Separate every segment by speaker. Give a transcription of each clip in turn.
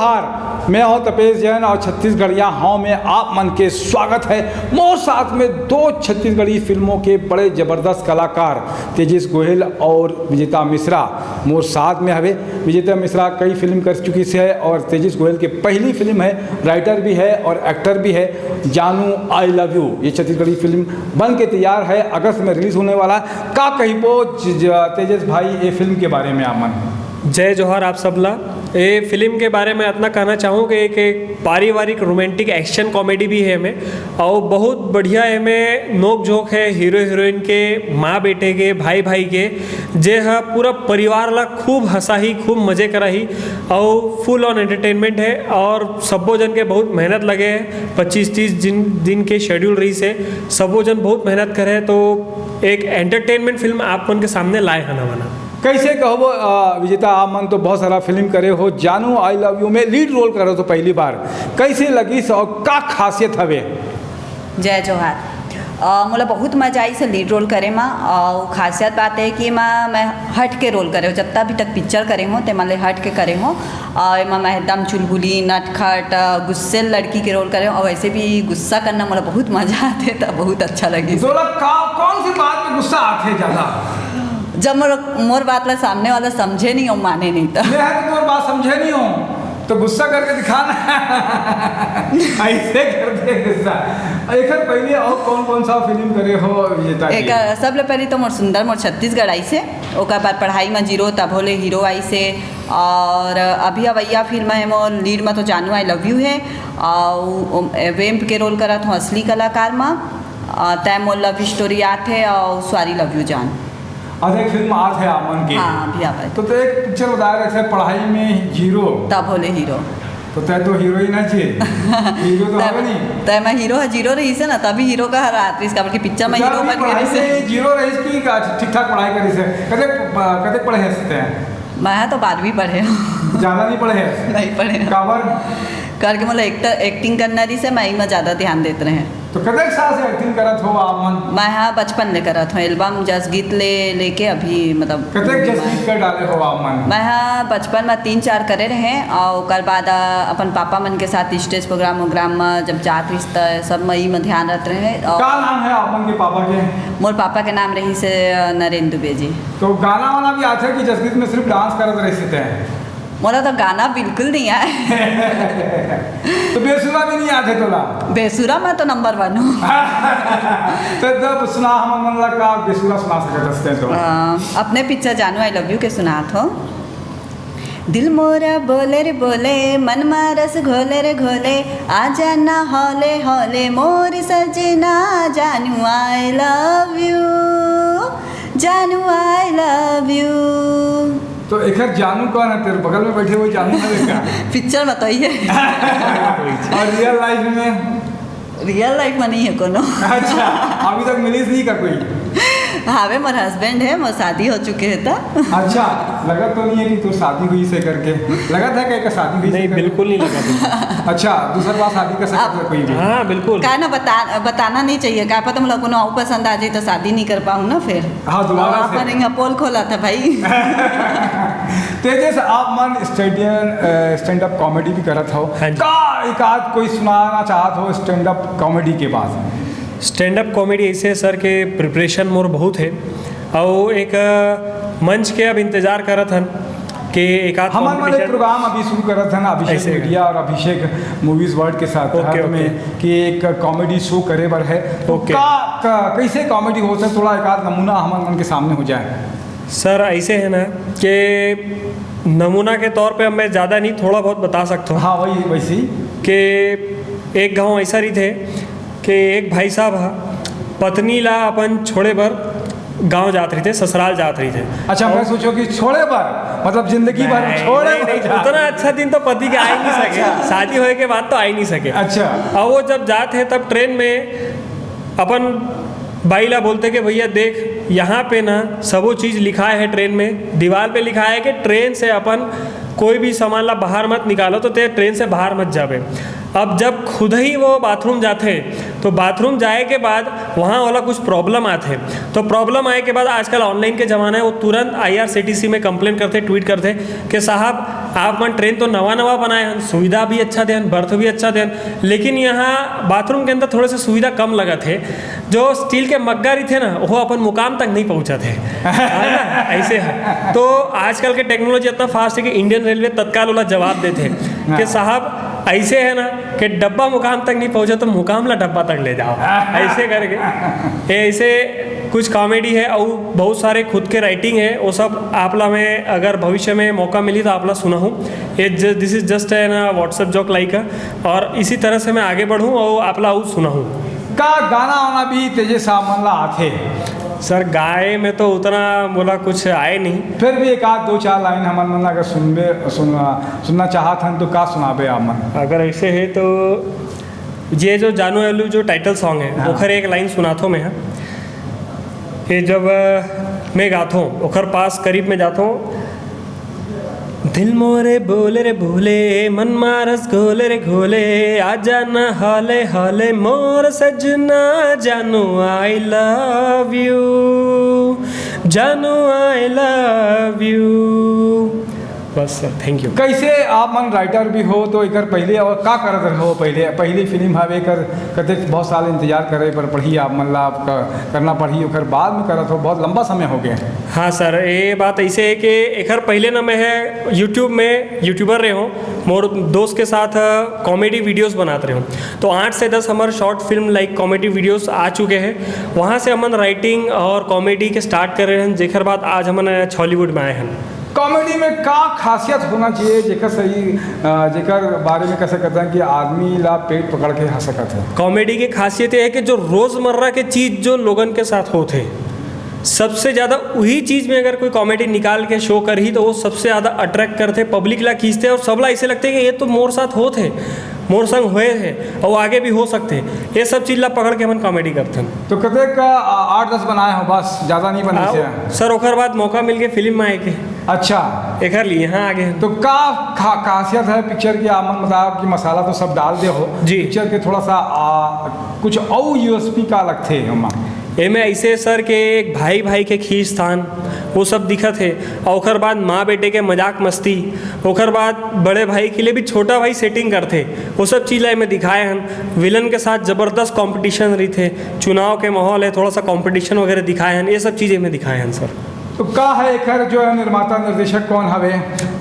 Speaker 1: जोहार। मैं हूँ तपेश जैन और छत्तीसगढ़िया हाँ में आप मन के स्वागत है। मोर साथ में दो छत्तीसगढ़ी फिल्मों के बड़े ज़बरदस्त कलाकार तेजस गोयल और विजेता मिश्रा मोर साथ में हवे। विजेता मिश्रा कई फिल्म कर चुकी से है और तेजस गोयल की पहली फिल्म है, राइटर भी है और एक्टर भी है, जानू आई लव यू। ये छत्तीसगढ़ी फिल्म बन के तैयार है, अगस्त में रिलीज़ होने वाला। का कही पो तेजस भाई ये फिल्म के बारे में आमन?
Speaker 2: जय जोहार आप सबला। ये फिल्म के बारे में इतना कहना चाहूँ कि एक पारिवारिक रोमांटिक एक्शन कॉमेडी भी है में, और बहुत बढ़िया है में नोक झोंक है हीरो हीरोइन के, माँ बेटे के, भाई भाई के, जे है पूरा परिवार ला खूब हंसाही, खूब मज़े कराही और फुल ऑन एंटरटेनमेंट है। और सबो जन के बहुत मेहनत लगे हैं, 25-30 दिन के शेड्यूल रही से सबो जन बहुत मेहनत करे, तो एक एंटरटेनमेंट फिल्म आप मन के सामने लाए है ना बना।
Speaker 1: कैसे कहो विजेता आप मन तो बहुत सारा फिल्म करे हो, जानू आई लव यू में लीड रोल करो तो पहली बार कैसे लगी और का खासियत हवे?
Speaker 3: जय जोहार। मोला बहुत मजा आई से लीड रोल करे में, और खासियत बात है कि मैं हट के रोल करे हो, जितना भी तक पिक्चर करे हो ते मैं हट के करे हो। और मैं एकदम चुलबुली नटखट गुस्से लड़की के रोल करे हो, और वैसे भी गुस्सा करना मोला बहुत मजा आते, तो बहुत अच्छा लगी।
Speaker 1: कौन सी बात में गुस्सा आते ज़्यादा?
Speaker 3: जब मोर बात ला सामने वाला समझे नहीं और माने नहीं, तो
Speaker 1: मोर बात समझे नहीं हो तो गुस्सा करके दिखाना ऐसे करते गुस्सा। एक पहले और कौन सा फिल्म करे हो विजेता?
Speaker 3: एक सबले पहले तो मोर सुंदर मोर छत्तीसगढ़ आई से, ओकर बाद पढ़ाई में जीरो तब होले हीरो आई से, और अभी अवैया फिल्म है मोर लीड में तो जानू आई लव यू है, और वेम्प के रोल करत हूँ असली कलाकार में, तय मोर लव स्टोरी आते है और सॉरी लव यू जान।
Speaker 1: एक फिल्म आज है आमन की।
Speaker 3: हाँ भी आप
Speaker 1: तो एक पिक्चर बता रहे थे पढ़ाई में जीरो
Speaker 3: तब होले हीरो,
Speaker 1: तो तय तो हीरोइन है हीरो तो है नहीं,
Speaker 3: तय मैं हीरो है जीरो रही से ना, तभी हीरो का रात इसका बल्कि पिक्चर में हीरो बन गई से
Speaker 1: जीरो रही की ठीक ठाक पढ़ाई करी से कदे पढ़े हैं?
Speaker 3: मैं तो 12वीं पढ़े
Speaker 1: ज़्यादा नहीं पढ़े हैं?
Speaker 3: नहीं पढ़े
Speaker 1: काबर
Speaker 3: करके मतलब एक्टिंग करना रही से मैं में ज़्यादा ध्यान देते रहे।
Speaker 1: तो कदे साल से एक्टिंग करत हो आप मन?
Speaker 3: मैं हाँ बचपन ले करत हूँ, एल्बम जस गीत लेके अभी मतलब
Speaker 1: कदे जस गीत कर डाले हो आप मन?
Speaker 3: मैं हाँ बचपन में 3-4 करे रहे, और ओकर बाद अपन पापा मन के साथ स्टेज प्रोग्राम में जब जात रही सब मई में ध्यान रहते रहे। और
Speaker 1: का नाम है आप मन के पापा के?
Speaker 3: मोर पापा के नाम रही से नरेंद्र दुबे जी।
Speaker 1: तो गाना वाना भी आते कि जस गीत में सिर्फ डांस करते रहे थे?
Speaker 3: मोला तो गाना बिल्कुल नहीं आए
Speaker 1: तो बेसुरा भी नहीं आते तोला?
Speaker 3: बेसुरा में तो नंबर 1 हूँ।
Speaker 1: तो जब सुना हम मन का बेसुरा सुना सकते तो
Speaker 3: अपने पिक्चर जानू आई लव यू के सुनात हो। दिल मोरा बोले रे बोले, मन मारस घोले रे घोले, आ जाना हौले हौले मोर सजना, जानू आई लव यू, जानू आई लव यू।
Speaker 1: तो एक जानू कौन है? तेरे बगल में बैठे हुए जानू है?
Speaker 3: पिक्चर बताइए।
Speaker 1: और रियल लाइफ में नहीं है कोनो। अच्छा, अभी तक मिली नहीं का कोई?
Speaker 3: हाँ वे मोर हस्बैंड है, मोर शादी हो चुके है तो।
Speaker 1: अच्छा, लगा तो नहीं है कि तू शादी हुई से करके? लगा था कि एक शादी हुई?
Speaker 2: नहीं बिल्कुल नहीं लगा।
Speaker 1: अच्छा, दूसरा बार शादी कर सकता है कोई भी?
Speaker 2: हाँ बिल्कुल।
Speaker 3: क्या ना बताना नहीं चाहिए, क्या पता मतलब कोनो और पसंद आ जाए तो शादी नहीं कर पाऊँ ना फिर।
Speaker 1: हाँ दोबारा से।
Speaker 3: अपन यहाँ पोल खोला था भाई।
Speaker 1: तेजस आप मन स्टैंड अप कॉमेडी भी करत हो, का एक आध कोई सुनाना चाहत हो स्टैंड अप कॉमेडी के बाद?
Speaker 2: स्टैंड अप कॉमेडी ऐसे है सर के प्रिपरेशन मोर बहुत है, और एक मंच के अब इंतजार करत हन कि एक आध
Speaker 1: हमारे प्रोग्राम अभी शुरू करत हन अभिषेक मीडिया और अभिषेक मूवीज वर्ल्ड के साथ में कि एक कॉमेडी शो करे बर है। तो कैसे कॉमेडी होता है, थोड़ा एक आध नमूना हमारे मन के सामने हो जाए?
Speaker 2: सर ऐसे है ना कि नमूना के तौर पे अब मैं ज़्यादा नहीं थोड़ा बहुत बता सकता हूँ।
Speaker 1: हाँ वही वैसे ही
Speaker 2: कि एक गांव ऐसा रही थे कि एक भाई साहब पत्नी ला अपन छोड़े बर गांव जात रही थे, ससुराल जात रही थे।
Speaker 1: अच्छा, मैं सोचो कि छोड़े बर मतलब जिंदगी भर छोड़े नहीं,
Speaker 2: उतना अच्छा दिन तो पति के आ ही नहीं सके, शादी होने के बाद तो आ ही नहीं सके।
Speaker 1: अच्छा,
Speaker 2: और वो जब जाते हैं तब ट्रेन में अपन भाईला बोलते कि भैया देख यहाँ पे ना सबो चीज़ लिखा है ट्रेन में, दीवार पे लिखा है कि ट्रेन से अपन कोई भी सामान ला बाहर मत निकालो, तो ते ट्रेन से बाहर मत जावे। अब जब खुद ही वो बाथरूम जाते तो बाथरूम जाए के बाद वहाँ वाला कुछ प्रॉब्लम आते, तो प्रॉब्लम आए के बाद आजकल ऑनलाइन के ज़माना है, वो तुरंत IRCTC में कंप्लेन करते, ट्वीट करते कि साहब आप मन ट्रेन तो नवा बनाए हैं, सुविधा भी अच्छा दें, बर्थ भी अच्छा दें, लेकिन यहाँ बाथरूम के अंदर थोड़े से सुविधा कम लगा थे। जो स्टील के मग्गारी थे ना वो अपन मुकाम तक नहीं पहुँचा थे ऐसे है। तो आजकल के टेक्नोलॉजी इतना फास्ट है कि इंडियन रेलवे तत्काल वाला जवाब देते हैं कि साहब ऐसे है ना कि डब्बा मुकाम तक नहीं पहुंचा तो मुकामला डब्बा तक ले जाओ, ऐसे करके। ऐसे कुछ कॉमेडी है और बहुत सारे खुद के राइटिंग है, वो सब आपला में अगर भविष्य में मौका मिली तो आपला सुना हूँ। ये दिस इज जस्ट है ना व्हाट्सएप जोक लाइक, और इसी तरह से मैं आगे बढ़ूँ और आपला वो सुना हूँ।
Speaker 1: का गाना वाना भी तेजस सामला आते
Speaker 2: सर गाए में तो उतना बोला कुछ आए नहीं,
Speaker 1: फिर भी एक आध दो चार लाइन हमन मन अगर सुनना चाहत हन तो का सुनाबे आप मन?
Speaker 2: अगर ऐसे है तो ये जो जानू एलू जो टाइटल सॉन्ग है ओखर एक लाइन सुनाथो मैं कि जब मैं गाथो ओखर पास करीब में जाथो, दिल मोरे बोले रे भोले मन मारस घोले रे घोले आ जाना हाले हाले मोर सजना जानू आई लव यू, जानू आई लव यू। बस सर, थैंक यू।
Speaker 1: कैसे आप मन राइटर भी हो तो एकर पहले और का करत रहो? पहली फिल्म हवे कर कते बहुत साल इंतजार करे पर पढ़ी आप मन ला करना पड़ी, ओकर बाद में करत हो, बहुत लंबा समय हो गया।
Speaker 2: हाँ सर, ये बात ऐसे है कि एकर पहले ना मैं है यूट्यूब में यूट्यूबर रहे हूँ, मोर दोस्त के साथ कॉमेडी वीडियोस बनाते रहे हूँ, तो 8 से 10 हमारे short film like comedy videos आ चुके हैं। वहाँ से हमन राइटिंग और कॉमेडी के स्टार्ट कर रहे हैं, जेकर बाद आज हमन हॉलीवुड में आए हैं।
Speaker 1: कॉमेडी में का खासियत होना चाहिए जेकर सही जेकर बारे में कैसे कहते हैं कि आदमी ला पेट पकड़ के हंस सकत है?
Speaker 2: कॉमेडी की खासियत ये है कि जो रोज़मर्रा के चीज़ जो लोगन के साथ होते सबसे ज़्यादा वही चीज़ में अगर कोई कॉमेडी निकाल के शो कर ही तो वो सबसे ज़्यादा अट्रैक्ट करते, पब्लिक ला खींचते और सबला ऐसे लगते हैं कि ये तो मोर साथ होते, मोर संग हुए थे और आगे भी हो सकते, ये सब चीज़ ला पकड़ के हम कॉमेडी करते हैं।
Speaker 1: तो कते का 8-10 बनाए हो बस, ज़्यादा नहीं बना से?
Speaker 2: सर ओकर बाद मौका मिल के फिल्म में आए के।
Speaker 1: अच्छा,
Speaker 2: एक लिए यहाँ आगे हैं।
Speaker 1: तो का खासियत है पिक्चर की? आप मतलब कि मसाला तो सब डाल दे हो
Speaker 2: जी,
Speaker 1: पिक्चर के थोड़ा सा कुछ और USP का लगते हैं?
Speaker 2: एमे ऐसे सर के एक भाई भाई के खींचतान वो सब दिखत है, और ओकर बाद माँ बेटे के मजाक मस्ती, ओकर बाद बड़े भाई के लिए भी छोटा भाई सेटिंग करते, वो सब चीज़ें में दिखाए हैं। विलन के साथ ज़बरदस्त कंपटीशन रही थे, चुनाव के माहौल है, थोड़ा सा कंपटीशन वगैरह दिखाए हैं, ये सब चीज़ें में दिखाए हैं सर।
Speaker 1: तो का है एकर जो है निर्माता निर्देशक कौन हवे?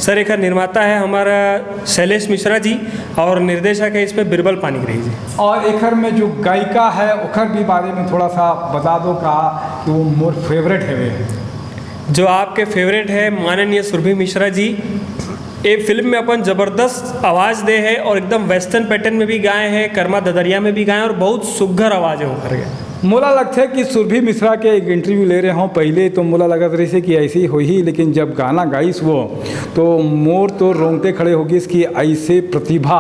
Speaker 2: सर एकर निर्माता है हमारा शैलेश मिश्रा जी और निर्देशक है इसमें बिरबल पानीग्राही जी।
Speaker 1: और एकर में जो गायिका है ओकर भी बारे में थोड़ा सा बता दो का कि वो मोर फेवरेट है वे?
Speaker 2: जो आपके फेवरेट है माननीय सुरभि मिश्रा जी, ये फिल्म में अपन ज़बरदस्त आवाज़ दे है और एकदम वेस्टर्न पैटर्न में भी गाए हैं, कर्मा ददरिया में भी गाए और बहुत सुघर आवाज़ है वो कर गया।
Speaker 1: मोला लगता है कि सुरभि मिश्रा के एक इंटरव्यू ले रहे हों पहले तो मोला लगत रही से कि ऐसी हो ही, लेकिन जब गाना गाइस वो तो मोर तो रोंगटे खड़े होगी इसकी ऐसे प्रतिभा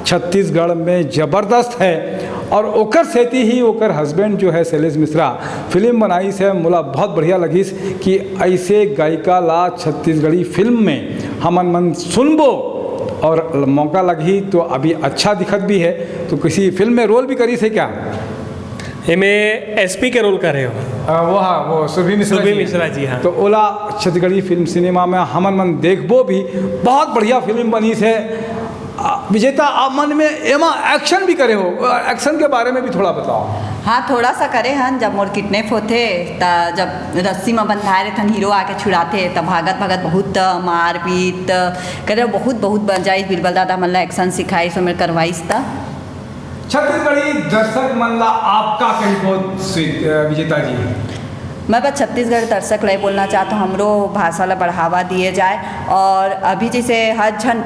Speaker 1: छत्तीसगढ़ में ज़बरदस्त है। और ओकर सेती ही ओकर हस्बैंड जो है शैलेश मिश्रा फिल्म बनाई से मोला बहुत बढ़िया लगी कि ऐसे गायिका ला छत्तीसगढ़ी फिल्म में हमन मन सुनबो और मौका लगी तो अभी अच्छा दिखत भी है। तो किसी फिल्म में रोल भी करी से क्या?
Speaker 2: मैं SP के रोल कर रहे हो?
Speaker 1: वो सुरभि
Speaker 2: मिश्रा जी। हाँ,
Speaker 1: तो ओला छत्तीसगढ़ी फिल्म सिनेमा में हमन मन देखबो भी बहुत बढ़िया फिल्म बनी से। विजेता आप मन में एमा एक्शन भी करे हो, एक्शन के बारे में भी थोड़ा बताओ।
Speaker 3: हाँ, थोड़ा सा करे हन। जब मोर किडनैप होते जब रस्सी में बंधाए रहते हीरो आके छुड़ाते तब भागत भागत बहुत मार पीट करे, बहुत बजाई बिरबल दादा मन ला एक्शन सिखाई सो मेरे करवाईस था।
Speaker 1: छत्तीसगढ़ी दर्शक मन ला आपका कहीं बहुत विजेता जी?
Speaker 3: मैं बस छत्तीसगढ़ दर्शक ला बोलना चाहता हूँ हमरो भाषा ला बढ़ावा दिए जाए। और अभी जैसे हर झन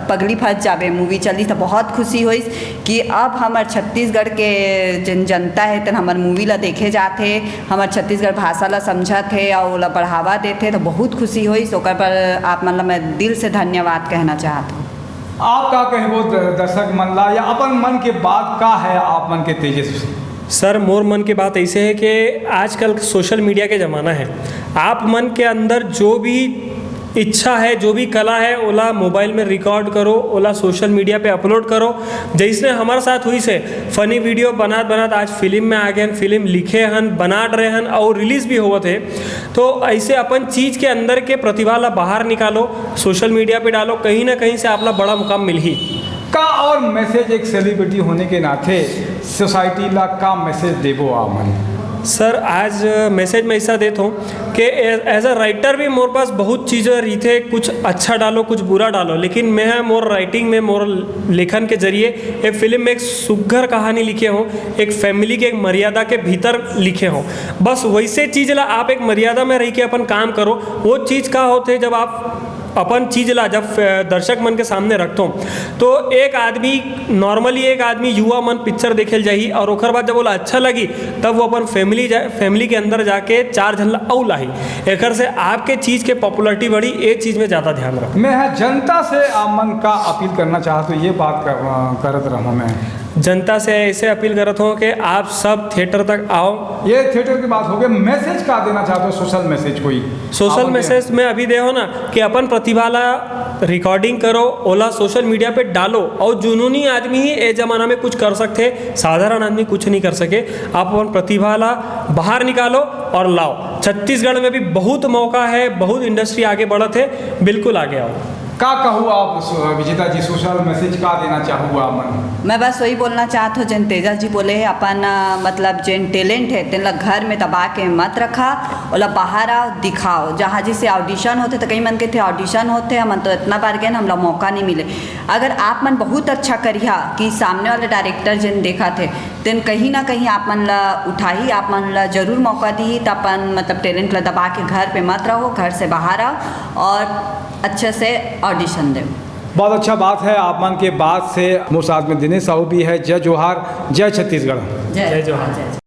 Speaker 3: पगली फंस जाबे मूवी चली तो बहुत खुशी हुई कि अब हमार छत्तीसगढ़ के जनता है तो हमार मूवी ला देखे जाते, हमार छत्तीसगढ़ भाषा ला समझत है और ओला बढ़ावा देते, तो बहुत खुशी हुई। ओकर पर आप मन ला मैं दिल से धन्यवाद कहना चाहता हूँ।
Speaker 1: आप का कहीं वो दर्शक मन ला या अपन मन के बात का है आप मन के तेजस?
Speaker 2: सर मोर मन की बात ऐसे है कि आजकल सोशल मीडिया के ज़माना है, आप मन के अंदर जो भी इच्छा है, जो भी कला है, ओला मोबाइल में रिकॉर्ड करो, ओला सोशल मीडिया पे अपलोड करो। जैसे हमारे साथ हुई से फनी वीडियो बनात आज फिल्म में आ गए, फिल्म लिखे हन, बना रहे हन और रिलीज़ भी हुआ थे। तो ऐसे अपन चीज़ के अंदर के प्रतिभा ला बाहर निकालो, सोशल मीडिया पे डालो, कहीं ना कहीं से आपला बड़ा मुकाम मिल ही
Speaker 1: का। और मैसेज एक सेलिब्रिटी होने के नाते सोसाइटी ला का मैसेज देबो आमन?
Speaker 2: सर आज मैसेज मैं ऐसा देता हूँ कि एज अ राइटर भी मोर पास बहुत चीज़ें रही थे, कुछ अच्छा डालो कुछ बुरा डालो, लेकिन मैं मोर राइटिंग में, मोर लेखन के जरिए एक फिल्म में एक सुघर कहानी लिखे हूँ, एक फैमिली के एक मर्यादा के भीतर लिखे हूँ। बस वैसे चीज़ ला आप एक मर्यादा में रह के अपन काम करो। वो चीज़ का होते जब आप अपन चीज़ ला जब दर्शक मन के सामने रखता हूँ तो एक आदमी नॉर्मली एक आदमी युवा मन पिक्चर देखे जाही और ओकर बाद जब बोला अच्छा लगी तब वो अपन फैमिली के अंदर जाके 4 झल्ला औ लाही। एकर से आपके चीज़ के पॉपुलरिटी बढ़ी, ये चीज़ में ज़्यादा ध्यान रखो।
Speaker 1: मैं जनता से आमन का अपील करना चाहता हूँ, ये बात करत रहा मैं
Speaker 2: जनता से ऐसे अपील करता हूँ कि आप सब थिएटर तक आओ।
Speaker 1: ये थिएटर की बात हो गई, मैसेज का देना चाहते हो? सोशल मैसेज कोई
Speaker 2: सोशल मैसेज में अभी देखो ना कि अपन प्रतिभा ला रिकॉर्डिंग करो, ओला सोशल मीडिया पे डालो, और जुनूनी आदमी ही ए जमाना में कुछ कर सकते, साधारण आदमी कुछ नहीं कर सके। आप अपन प्रतिभा ला बाहर निकालो और लाओ। छत्तीसगढ़ में भी बहुत मौका है, बहुत इंडस्ट्री आगे बढ़त है, बिल्कुल आगे आओ।
Speaker 1: का कहूँ आप विजेता जी, सोशल मैसेज का देना चाहूँ आप?
Speaker 3: मैं बस वही बोलना चाहत हूँ जन तेजा जी बोले है, अपन मतलब जिन टैलेंट है तेन ला घर में दबा के मत रखा, ओला बाहर आओ दिखाओ। जहाँ जैसे ऑडिशन होते तो कई मन के थे ऑडिशन होते, हमन तो इतना बार गए हमला मौका नहीं मिले। अगर आप मन बहुत अच्छा करिया कि सामने वाले डायरेक्टर जिन देखा थे तेन कहीं ना कहीं आप मन ला उठाही, आप मन ला जरूर मौका दी, तो अपन मतलब टैलेंट ला दबा के घर पे मत रहो, घर से बाहर आओ और अच्छे से ऑडिशन दे।
Speaker 1: बहुत अच्छा बात है। आप मन के बात से मोर साथ में दिनेश साहू भी है। जय जोहार, जय छत्तीसगढ़।
Speaker 3: जय जोहार।